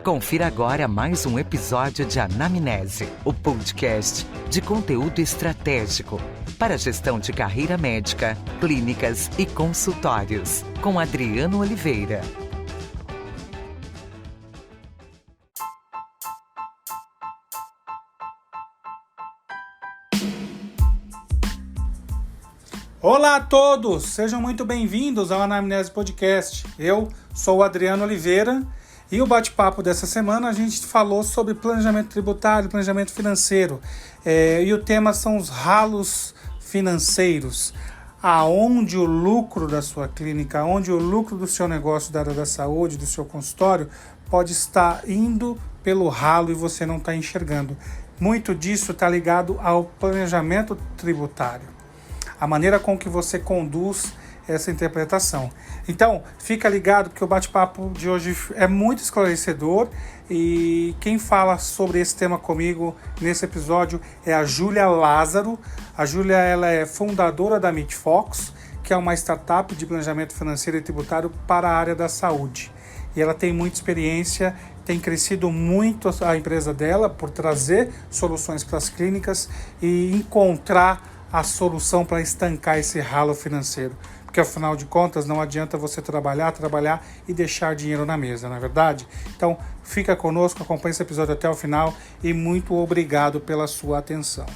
Confira agora mais um episódio de Anamnese, o podcast de conteúdo estratégico para a gestão de carreira médica, clínicas e consultórios, com Adriano Oliveira. Olá a todos, sejam muito bem-vindos ao Anamnese Podcast. Eu sou o Adriano Oliveira e o bate-papo dessa semana a gente falou sobre planejamento tributário, planejamento financeiro e o tema são os ralos financeiros, aonde o lucro da sua clínica, onde o lucro do seu negócio da área da saúde, do seu consultório, pode estar indo pelo ralo e você não está enxergando. Muito disso está ligado ao planejamento tributário, a maneira com que você conduz essa interpretação. Então, fica ligado porque o bate-papo de hoje é muito esclarecedor e quem fala sobre esse tema comigo nesse episódio é a Júlia Lázaro. A Júlia, ela é fundadora da MeetFox, que é uma startup de planejamento financeiro e tributário para a área da saúde. E ela tem muita experiência, tem crescido muito a empresa dela por trazer soluções para as clínicas e encontrar a solução para estancar esse ralo financeiro. Porque, afinal de contas, não adianta você trabalhar e deixar dinheiro na mesa, não é verdade? Então, fica conosco, acompanhe esse episódio até o final e muito obrigado pela sua atenção.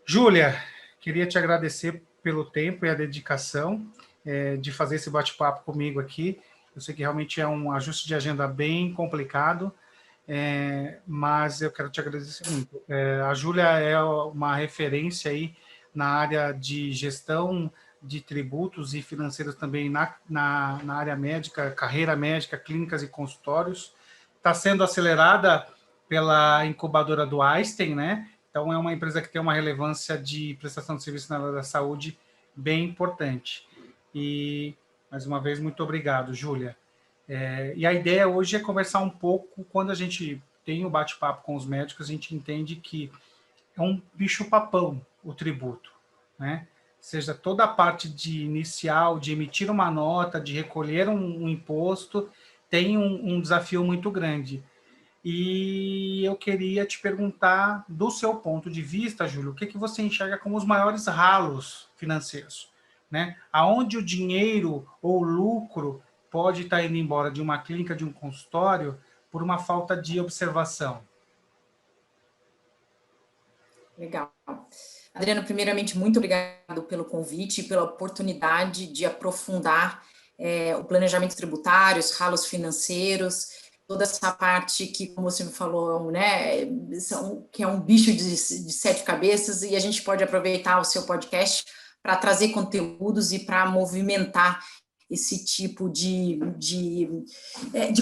Júlia, queria te agradecer pelo tempo e a dedicação de fazer esse bate-papo comigo aqui. Eu sei que realmente é um ajuste de agenda bem complicado, mas eu quero te agradecer muito. A Júlia é uma referência aí na área de gestão de tributos e financeiros também na área médica, carreira médica, clínicas e consultórios. Está sendo acelerada pela incubadora do Einstein, né? Então é uma empresa que tem uma relevância de prestação de serviço na área da saúde bem importante. E, mais uma vez, muito obrigado, Júlia. E a ideia hoje é conversar um pouco, quando a gente tem o bate-papo com os médicos, a gente entende que é um bicho-papão o tributo, né? Seja toda a parte de inicial, de emitir uma nota, de recolher um imposto, tem um desafio muito grande. E eu queria te perguntar, do seu ponto de vista, Júlio, o que você enxerga como os maiores ralos financeiros, né? Aonde o dinheiro ou lucro pode estar indo embora de uma clínica, de um consultório, por uma falta de observação. Legal. Adriano, primeiramente, muito obrigado pelo convite e pela oportunidade de aprofundar o planejamento tributário, os ralos financeiros, toda essa parte que, como você me falou, né, que é um bicho de 7 cabeças, e a gente pode aproveitar o seu podcast para trazer conteúdos e para movimentar esse tipo de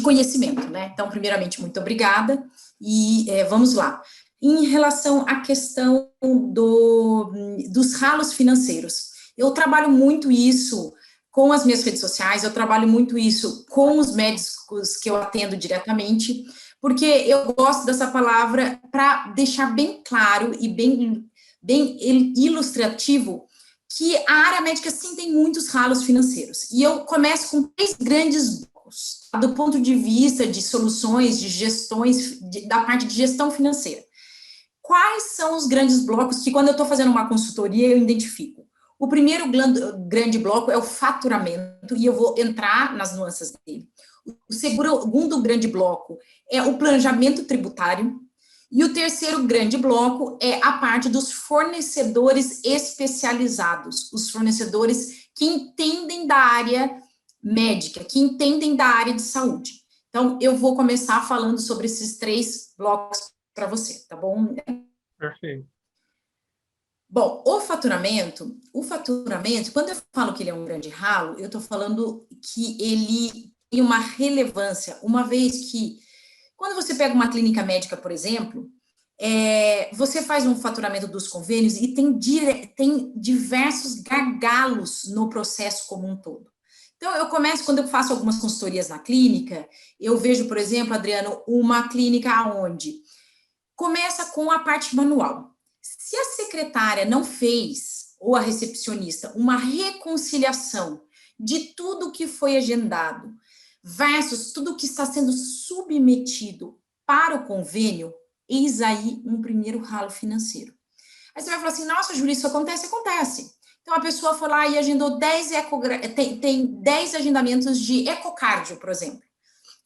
conhecimento, né? Então, primeiramente, muito obrigada, e vamos lá. Em relação à questão dos ralos financeiros, eu trabalho muito isso com as minhas redes sociais, eu trabalho muito isso com os médicos que eu atendo diretamente, porque eu gosto dessa palavra para deixar bem claro e bem ilustrativo que a área médica sim tem muitos ralos financeiros. E eu começo com 3 grandes blocos, do ponto de vista de soluções, de gestões, da parte de gestão financeira. Quais são os grandes blocos que, quando eu estou fazendo uma consultoria, eu identifico? O primeiro grande bloco é o faturamento, e eu vou entrar nas nuances dele. O segundo grande bloco é o planejamento tributário. E o terceiro grande bloco é a parte dos fornecedores especializados, os fornecedores que entendem da área médica, que entendem da área de saúde. Então, eu vou começar falando sobre esses 3 blocos para você, tá bom? Perfeito. Bom, o faturamento, quando eu falo que ele é um grande ralo, eu estou falando que ele tem uma relevância, uma vez que, quando você pega uma clínica médica, por exemplo, você faz um faturamento dos convênios e tem diversos gargalos no processo como um todo. Então, quando eu faço algumas consultorias na clínica, eu vejo, por exemplo, Adriano, uma clínica onde começa com a parte manual. Se a secretária não fez, ou a recepcionista, uma reconciliação de tudo que foi agendado versus tudo que está sendo submetido para o convênio, eis aí um primeiro ralo financeiro. Aí você vai falar assim, nossa, Júlia, isso acontece? Acontece. Então, a pessoa foi lá e agendou 10 tem 10 agendamentos de ecocardio, por exemplo.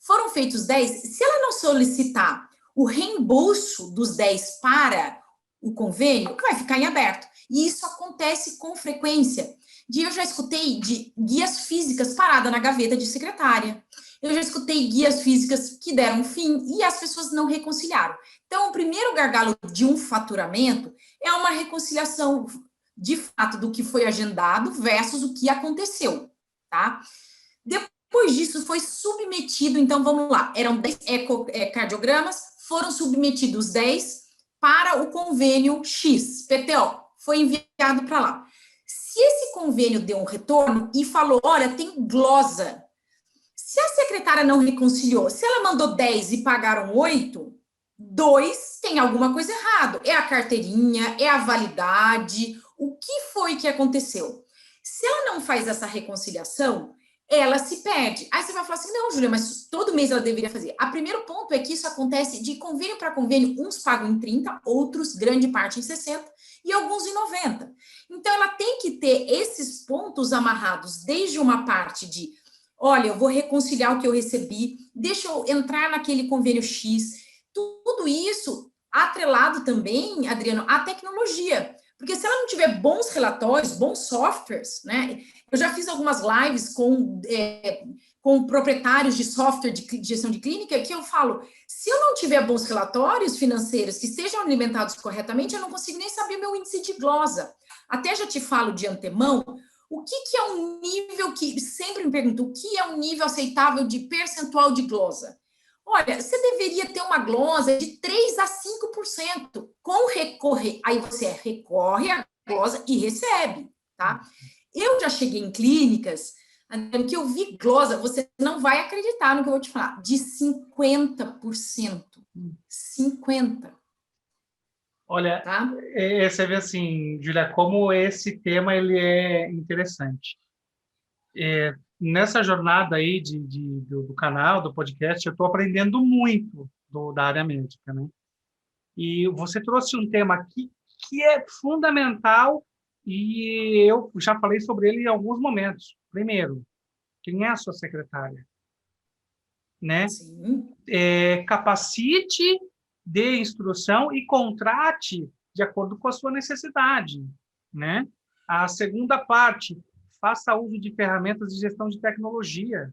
Foram feitos 10, se ela não solicitar o reembolso dos 10 para o convênio, vai ficar em aberto. E isso acontece com frequência. Eu já escutei de guias físicas paradas na gaveta de secretária. Eu já escutei guias físicas que deram fim e as pessoas não reconciliaram. Então, o primeiro gargalo de um faturamento é uma reconciliação de fato do que foi agendado versus o que aconteceu, tá? Depois disso, foi submetido, então vamos lá, eram 10 ecocardiogramas, foram submetidos 10 para o convênio X, PTO, foi enviado para lá. Se esse convênio deu um retorno e falou, olha, tem glosa, se a secretária não reconciliou, se ela mandou 10 e pagaram 8, 2 tem alguma coisa errada. É a carteirinha, é a validade, o que foi que aconteceu? Se ela não faz essa reconciliação, ela se perde. Aí você vai falar assim, não, Júlia, mas todo mês ela deveria fazer. O primeiro ponto é que isso acontece de convênio para convênio, uns pagam em 30, outros, grande parte, em 60, e alguns em 90. Então, ela tem que ter esses pontos amarrados, desde uma parte de, olha, eu vou reconciliar o que eu recebi, deixa eu entrar naquele convênio X, tudo isso atrelado também, Adriano, à tecnologia. Porque se ela não tiver bons relatórios, bons softwares, né? Eu já fiz algumas lives com proprietários de software de gestão de clínica que eu falo, se eu não tiver bons relatórios financeiros que sejam alimentados corretamente, eu não consigo nem saber meu índice de glosa. Até já te falo de antemão, o que é um nível que, sempre me pergunto, o que é um nível aceitável de percentual de glosa? Olha, você deveria ter uma glosa de 3 a 5% com recorrer. Aí você recorre à glosa e recebe, tá? Eu já cheguei em clínicas que eu vi glosa, você não vai acreditar no que eu vou te falar, de 50%. 50%. Olha, tá? Você vê assim, Julia, como esse tema ele é interessante. Nessa jornada aí do canal, do podcast, eu estou aprendendo muito da área médica, né? E você trouxe um tema aqui que é fundamental e eu já falei sobre ele em alguns momentos. Primeiro, quem é a sua secretária? Né? Sim. Capacite, dê instrução e contrate de acordo com a sua necessidade, né? A segunda parte, faça uso de ferramentas de gestão de tecnologia,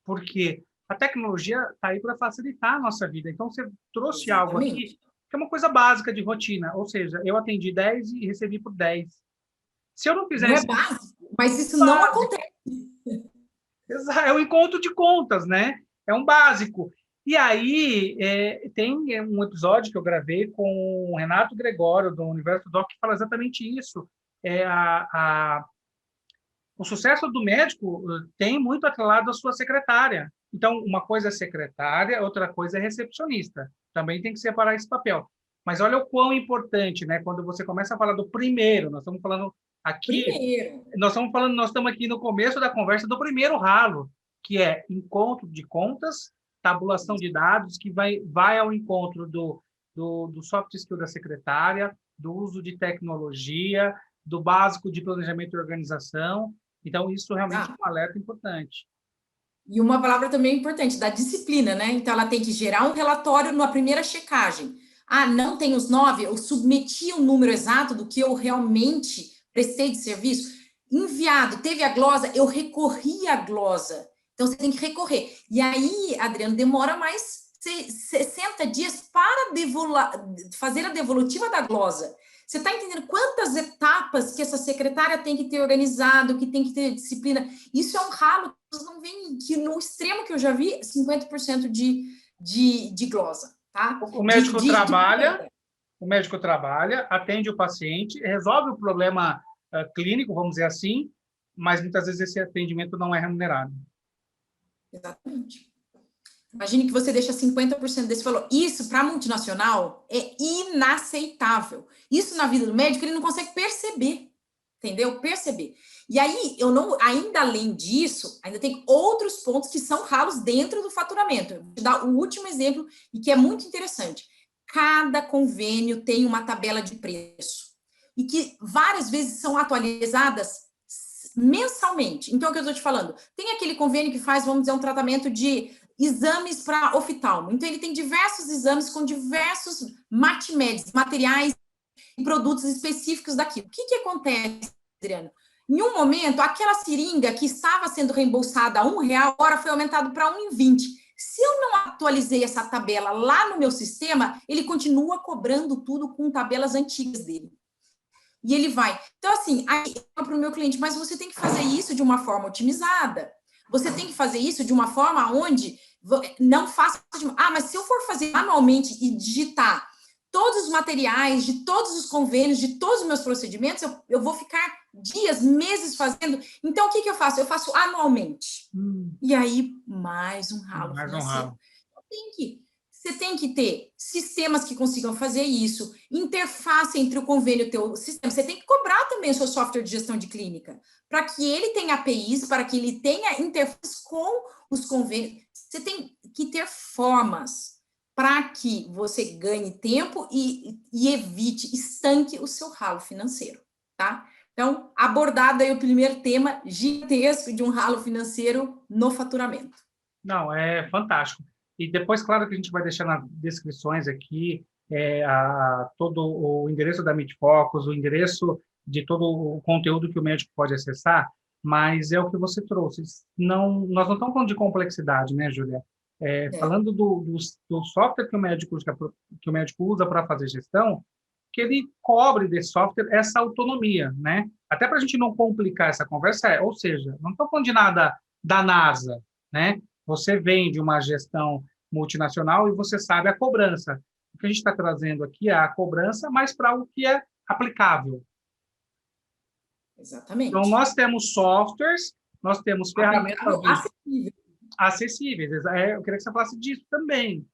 porque a tecnologia está aí para facilitar a nossa vida. Então, você trouxe algo aqui que é uma coisa básica de rotina, ou seja, eu atendi 10 e recebi por 10. Se eu não fizer não isso... é básico, mas isso não acontece. É um encontro de contas, né? É um básico. E aí, tem um episódio que eu gravei com o Renato Gregório, do Universo Doc, que fala exatamente isso. O sucesso do médico tem muito atrelado à sua secretária. Então, uma coisa é secretária, outra coisa é recepcionista. Também tem que separar esse papel. Mas olha o quão importante, né? Quando você começa a falar do primeiro, nós estamos falando aqui... Nós estamos aqui no começo da conversa do primeiro ralo, que é encontro de contas, tabulação de dados, que vai ao encontro do soft skill da secretária, do uso de tecnologia, do básico de planejamento e organização. Então, isso realmente é um alerta importante. E uma palavra também importante, da disciplina, né? Então, ela tem que gerar um relatório na primeira checagem. Não tem os 9, eu submeti o número exato do que eu realmente prestei de serviço. Enviado, teve a glosa, eu recorri à glosa. Então, você tem que recorrer. E aí, Adriano, demora mais 60 dias para fazer a devolutiva da glosa. Você está entendendo quantas etapas que essa secretária tem que ter organizado, que tem que ter disciplina? Isso é um ralo, vocês não veem que no extremo que eu já vi, 50% de glosa, tá? O médico trabalha, atende o paciente, resolve o problema clínico, vamos dizer assim, mas muitas vezes esse atendimento não é remunerado. Exatamente. Imagine que você deixa 50% desse valor. Isso, para multinacional, é inaceitável. Isso, na vida do médico, ele não consegue perceber. entendeu? Perceber. E aí, ainda além disso, ainda tem outros pontos que são ralos dentro do faturamento. Eu vou te dar o último exemplo, e que é muito interessante. Cada convênio tem uma tabela de preço, e que várias vezes são atualizadas mensalmente. Então, o que eu estou te falando? Tem aquele convênio que faz, vamos dizer, um tratamento de exames para oftalmo. Então, ele tem diversos exames com diversos matmeds, materiais e produtos específicos daquilo. O que acontece, Adriano? Em um momento, aquela seringa que estava sendo reembolsada a R$1, agora foi aumentado para R$1,20. Se eu não atualizei essa tabela lá no meu sistema, ele continua cobrando tudo com tabelas antigas dele. E ele vai. Então, assim, aí eu para o meu cliente, mas você tem que fazer isso de uma forma otimizada. Você tem que fazer isso de uma forma onde não faça... mas se eu for fazer manualmente e digitar todos os materiais, de todos os convênios, de todos os meus procedimentos, eu vou ficar dias, meses fazendo. Então, o que eu faço? Eu faço anualmente. E aí, mais um ralo financeiro. Você tem que ter sistemas que consigam fazer isso, interface entre o convênio e o teu sistema. Você tem que cobrar também o seu software de gestão de clínica, para que ele tenha APIs, para que ele tenha interface com os convênios. Você tem que ter formas para que você ganhe tempo e evite, estanque o seu ralo financeiro, tá? Então, abordado aí o primeiro tema gigantesco de um ralo financeiro no faturamento. Não, é fantástico. E depois, claro que a gente vai deixar nas descrições aqui todo o endereço da MedFocus, o endereço de todo o conteúdo que o médico pode acessar, mas é o que você trouxe. Nós não estamos falando de complexidade, né, Júlia? Falando do software que o médico usa para fazer gestão, que ele cobre desse software essa autonomia, né? Até para a gente não complicar essa conversa, ou seja, não estou falando de nada da NASA, né? Você vem de uma gestão multinacional e você sabe a cobrança. O que a gente está trazendo aqui é a cobrança, mas para o que é aplicável. Exatamente. Então, nós temos softwares, nós temos ferramentas acessíveis. Eu queria que você falasse disso também.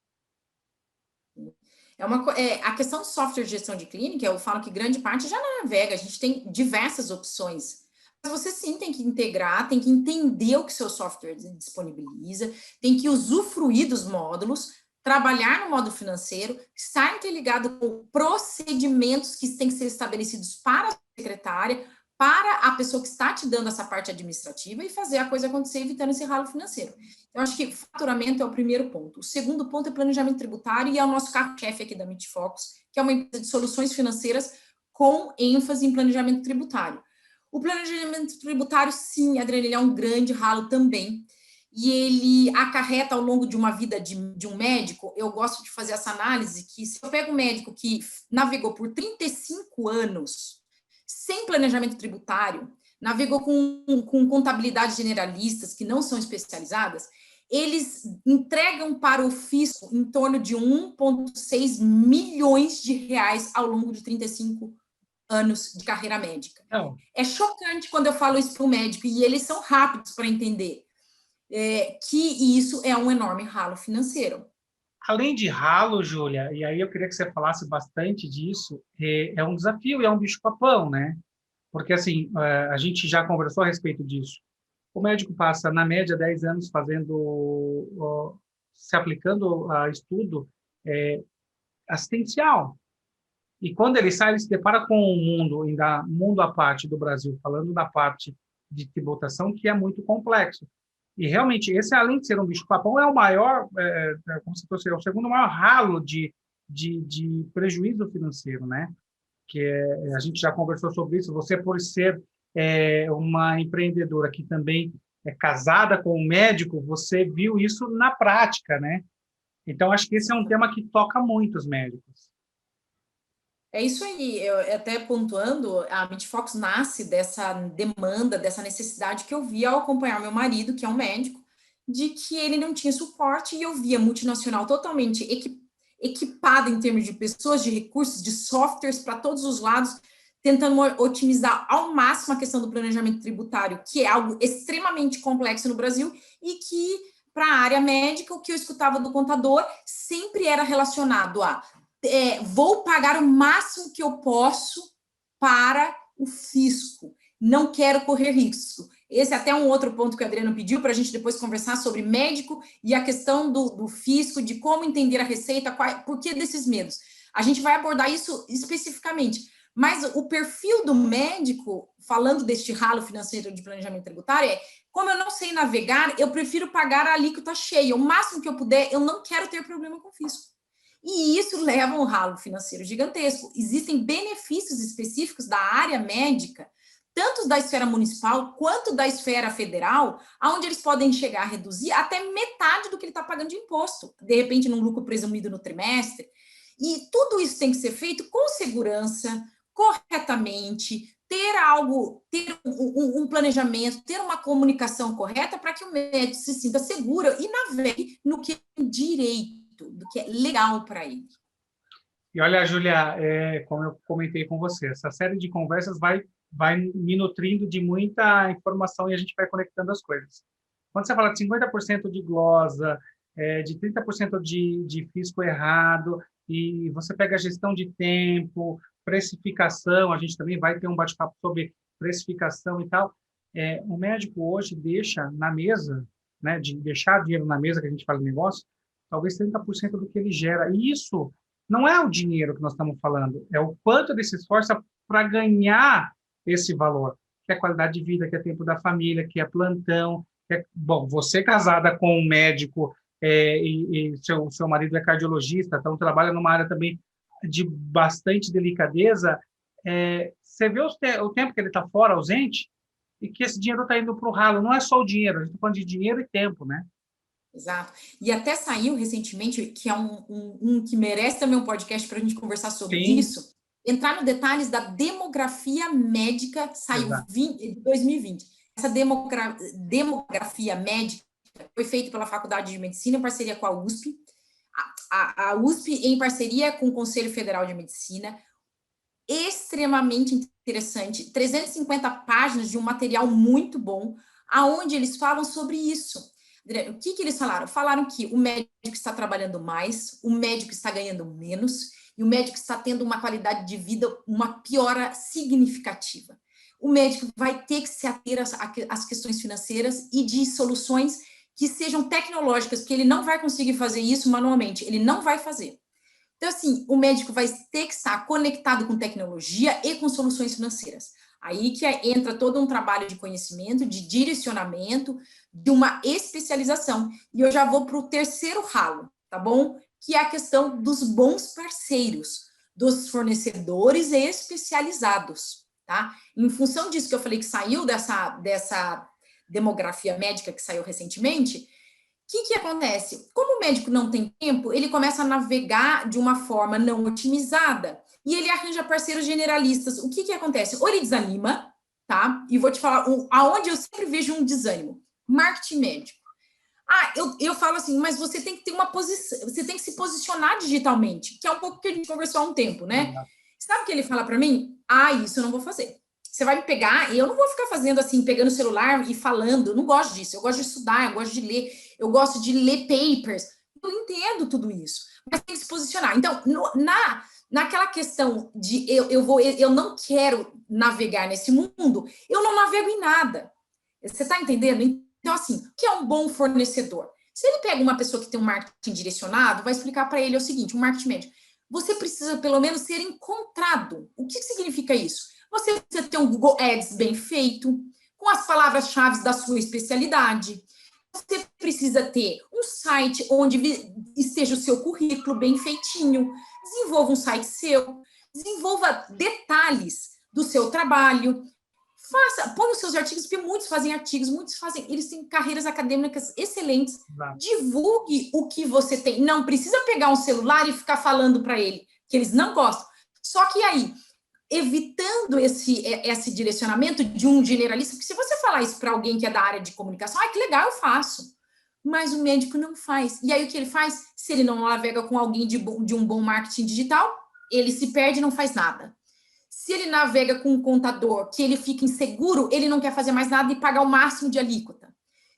A questão do software de gestão de clínica, eu falo que grande parte já navega, a gente tem diversas opções. Mas você sim tem que integrar, tem que entender o que seu software disponibiliza, tem que usufruir dos módulos, trabalhar no módulo financeiro, estar interligado com procedimentos que têm que ser estabelecidos para a secretária, para a pessoa que está te dando essa parte administrativa e fazer a coisa acontecer evitando esse ralo financeiro. Eu acho que faturamento é o primeiro ponto. O segundo ponto é planejamento tributário e é o nosso carro-chefe aqui da MedFocus, que é uma empresa de soluções financeiras com ênfase em planejamento tributário. O planejamento tributário, sim, Adriana, ele é um grande ralo também. E ele acarreta ao longo de uma vida de um médico, eu gosto de fazer essa análise, que se eu pego um médico que navegou por 35 anos sem planejamento tributário, navegou com contabilidade generalistas que não são especializadas, eles entregam para o fisco em torno de 1,6 milhões de reais ao longo de 35 anos de carreira médica. Não. É chocante quando eu falo isso para o médico, e eles são rápidos para entender que isso é um enorme ralo financeiro. Além de ralo, Júlia, e aí eu queria que você falasse bastante disso, é um desafio e é um bicho-papão, né? Porque, assim, a gente já conversou a respeito disso. O médico passa, na média, 10 anos se aplicando a estudo assistencial. E quando ele sai, ele se depara com um mundo à parte do Brasil, falando da parte de tributação, que é muito complexo. E, realmente, esse, além de ser um bicho-papão, é o maior, como se fosse, é o segundo maior ralo de prejuízo financeiro, né? Que a gente já conversou sobre isso. Você, por ser uma empreendedora que também é casada com um médico, você viu isso na prática, né? Então, acho que esse é um tema que toca muito os médicos. É isso aí, eu até pontuando, a MedFocus nasce dessa demanda, dessa necessidade que eu via ao acompanhar meu marido, que é um médico, de que ele não tinha suporte, e eu via multinacional totalmente equipada em termos de pessoas, de recursos, de softwares para todos os lados, tentando otimizar ao máximo a questão do planejamento tributário, que é algo extremamente complexo no Brasil, e que, para a área médica, o que eu escutava do contador sempre era relacionado a vou pagar o máximo que eu posso para o fisco. Não quero correr risco. Esse é até um outro ponto que o Adriano pediu para a gente depois conversar sobre médico e a questão do fisco, de como entender a receita, por que desses medos. A gente vai abordar isso especificamente. Mas o perfil do médico, falando deste ralo financeiro de planejamento tributário, é: como eu não sei navegar, eu prefiro pagar a alíquota cheia. O máximo que eu puder, eu não quero ter problema com o fisco. E isso leva a um ralo financeiro gigantesco. Existem benefícios específicos da área médica, tanto da esfera municipal quanto da esfera federal, onde eles podem chegar a reduzir até metade do que ele está pagando de imposto, de repente num lucro presumido no trimestre. E tudo isso tem que ser feito com segurança, corretamente, ter um planejamento, ter uma comunicação correta para que o médico se sinta seguro e navegue no que é direito, do que é legal para ele. E olha, Júlia, como eu comentei com você, essa série de conversas vai me nutrindo de muita informação e a gente vai conectando as coisas. Quando você fala de 50% de glosa, de 30% de fisco errado, e você pega a gestão de tempo, precificação, a gente também vai ter um bate-papo sobre precificação e tal. O médico hoje deixa na mesa, né, de deixar dinheiro na mesa, que a gente fala de negócio, talvez 30% do que ele gera. E isso não é o dinheiro que nós estamos falando, é o quanto ele se esforça para ganhar esse valor, que é qualidade de vida, que é tempo da família, que é plantão. Bom, você casada com um médico e seu marido é cardiologista, então trabalha numa área também de bastante delicadeza, você vê o tempo que ele está fora, ausente, e que esse dinheiro está indo para o ralo. Não é só o dinheiro, a gente está falando de dinheiro e tempo, né? Exato. E até saiu recentemente, que é um que merece também um podcast para a gente conversar sobre isso, entrar nos detalhes da demografia médica, saiu em 2020. Essa demografia médica foi feita pela Faculdade de Medicina em parceria com a USP, a USP em parceria com o Conselho Federal de Medicina, extremamente interessante, 350 páginas de um material muito bom, aonde eles falam sobre isso. O que eles falaram? Falaram que o médico está trabalhando mais, o médico está ganhando menos, e o médico está tendo uma qualidade de vida, uma piora significativa. O médico vai ter que se ater às questões financeiras e de soluções que sejam tecnológicas, porque ele não vai conseguir fazer isso manualmente, ele não vai fazer. Então, assim, o médico vai ter que estar conectado com tecnologia e com soluções financeiras. Aí que entra todo um trabalho de conhecimento, de direcionamento, de uma especialização. E eu já vou para o terceiro ralo, tá bom? Que é a questão dos bons parceiros, dos fornecedores especializados, tá? Em função disso que eu falei que saiu dessa demografia médica que saiu recentemente, o que acontece? Como o médico não tem tempo, ele começa a navegar de uma forma não otimizada e ele arranja parceiros generalistas. O que acontece? Ou ele desanima, tá? E vou te falar aonde eu sempre vejo um desânimo. Marketing médico. Eu falo assim, mas você tem que ter uma posição, você tem que se posicionar digitalmente, que é um pouco que a gente conversou há um tempo, né? Sabe o que ele fala para mim? Isso eu não vou fazer. Você vai me pegar, e eu não vou ficar fazendo assim, pegando o celular e falando, eu não gosto disso, eu gosto de estudar, eu gosto de ler, eu gosto de ler papers, eu entendo tudo isso, mas tem que se posicionar. Então, naquela questão de eu não quero navegar nesse mundo, eu não navego em nada. Você está entendendo? Então, assim, o que é um bom fornecedor? Se ele pega uma pessoa que tem um marketing direcionado, vai explicar para ele o seguinte, um marketing médico, você precisa pelo menos ser encontrado. O que significa isso? Você precisa ter um Google Ads bem feito, com as palavras-chave da sua especialidade. Você precisa ter um site onde esteja o seu currículo bem feitinho. Desenvolva um site seu. Desenvolva detalhes do seu trabalho. Põe os seus artigos, porque muitos fazem artigos, eles têm carreiras acadêmicas excelentes. Divulgue o que você tem. Não precisa pegar um celular e ficar falando para ele, que eles não gostam. Só que aí, evitando esse direcionamento de um generalista, porque se você falar isso para alguém que é da área de comunicação, que legal, eu faço. Mas o médico não faz. E aí o que ele faz? Se ele não navega com alguém de um bom marketing digital, ele se perde e não faz nada. Se ele navega com um contador que ele fica inseguro, ele não quer fazer mais nada e pagar o máximo de alíquota.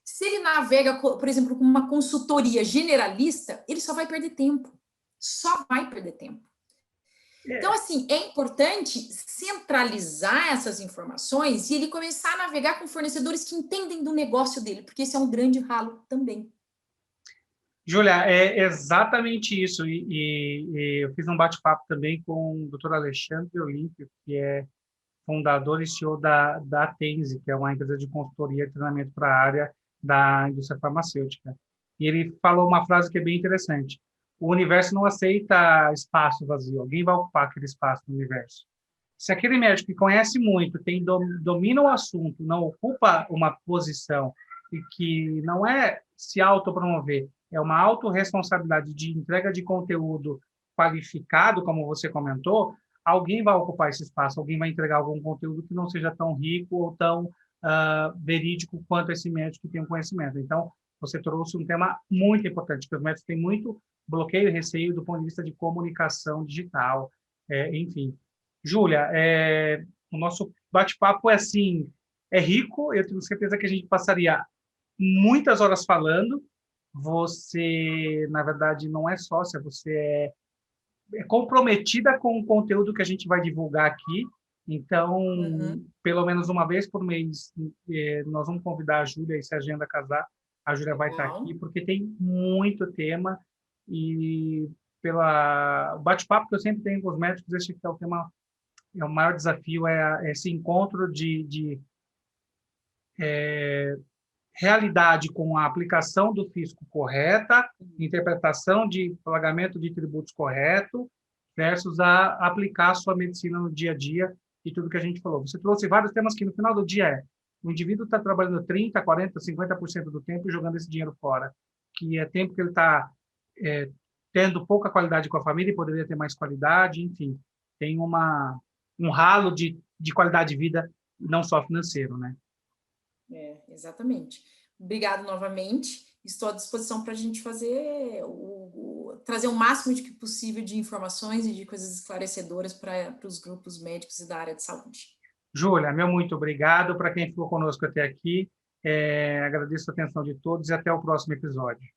Se ele navega, por exemplo, com uma consultoria generalista, ele só vai perder tempo. Só vai perder tempo. Então, assim, é importante centralizar essas informações e ele começar a navegar com fornecedores que entendem do negócio dele, porque esse é um grande ralo também. Júlia, é exatamente isso. E eu fiz um bate-papo também com o Dr. Alexandre Olímpio, que é fundador e CEO da Tenzi, que é uma empresa de consultoria e treinamento para a área da indústria farmacêutica. E ele falou uma frase que é bem interessante. O universo não aceita espaço vazio. Alguém vai ocupar aquele espaço no universo. Se aquele médico que conhece muito, domina o assunto, não ocupa uma posição e que não é se autopromover, é uma autorresponsabilidade de entrega de conteúdo qualificado, como você comentou, alguém vai ocupar esse espaço, alguém vai entregar algum conteúdo que não seja tão rico ou tão verídico quanto esse médico que tem um conhecimento. Então, você trouxe um tema muito importante, que os médicos têm muito bloqueio e receio do ponto de vista de comunicação digital, enfim. Júlia, o nosso bate-papo é assim, é rico, eu tenho certeza que a gente passaria muitas horas falando. Você, na verdade, não é sócia, você é comprometida com o conteúdo que a gente vai divulgar aqui. Então, pelo menos uma vez por mês, nós vamos convidar a Júlia, e se a agenda casar, a Júlia vai estar aqui, porque tem muito tema. E o bate-papo que eu sempre tenho com os médicos, esse que é o tema, o maior desafio, é esse encontro de realidade com a aplicação do fisco correta, interpretação de pagamento de tributos correto, versus a aplicar a sua medicina no dia a dia e tudo que a gente falou. Você trouxe vários temas que, no final do dia, o indivíduo está trabalhando 30%, 40%, 50% do tempo e jogando esse dinheiro fora, que é tempo que ele está tendo pouca qualidade com a família e poderia ter mais qualidade, enfim. Tem um ralo de qualidade de vida, não só financeiro, né? Exatamente. Obrigado novamente. Estou à disposição para a gente trazer o máximo de possível de informações e de coisas esclarecedoras para os grupos médicos e da área de saúde. Júlia, meu muito obrigado. Para quem ficou conosco até aqui, agradeço a atenção de todos e até o próximo episódio.